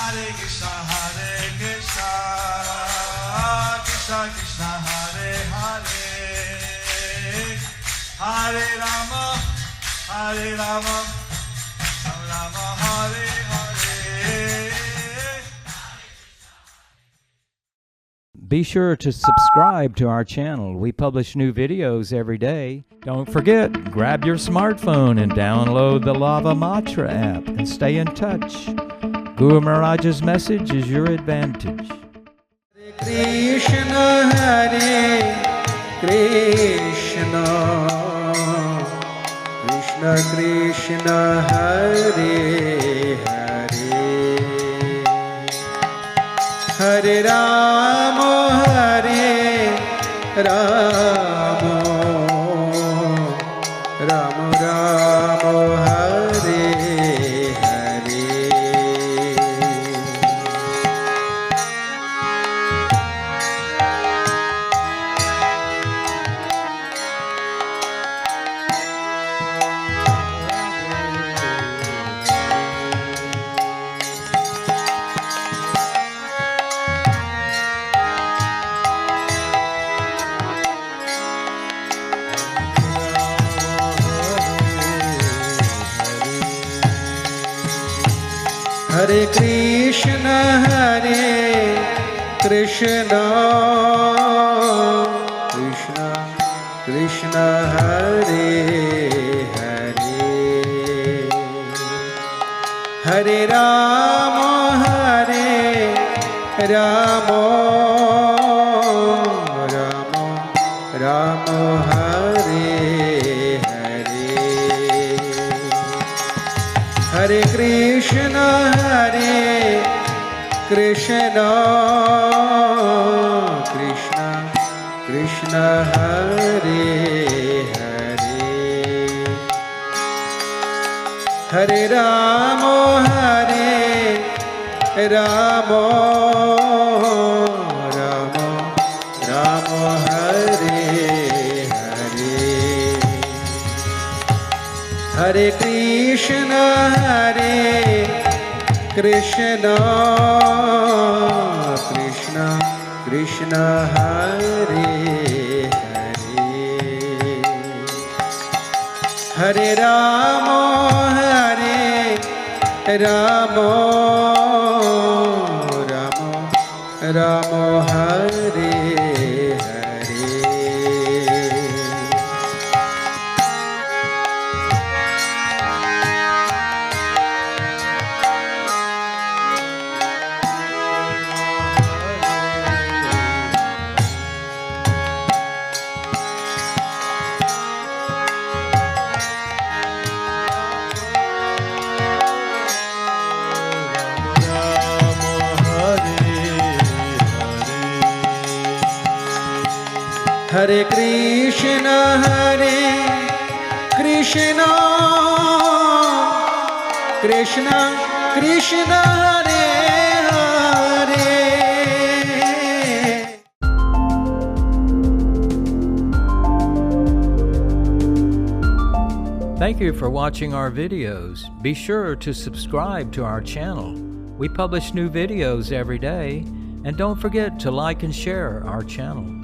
Hare Krishna, Krishna Krishna, Hare Hare, Hare Rama, Rama Rama, Hare Hare. Be sure to subscribe to our channel. We publish new videos every day. Don't forget, grab your smartphone and download the Lava Matra app and stay in touch. Guru Maharaj's message is your advantage. Krishna, Hare Krishna, Krishna Krishna, Hare Hare, Hare Rama, Hare Rama, Rama Rama, Hare Hare. Hare Krishna, Hare Krishna, Krishna Krishna, Hare Hare, Hare Rama, Hare Rama, Rama Rama, Hare Hare, Hare Krishna, Hare Krishna, Krishna Krishna, Hare Hare, Hare Rama, Hare Rama, Rama Rama, Hare Hare, Hare Krishna, Hare Krishna, Krishna Krishna, Hare Hare, Hare Rama, Hare Rama, Rama Rama, Hare Hare. Hare Krishna, Hare Krishna, Krishna Krishna, Hare Hare. Thank you for watching our videos. Be sure to subscribe to our channel. We publish new videos every day. And don't forget to like and share our channel.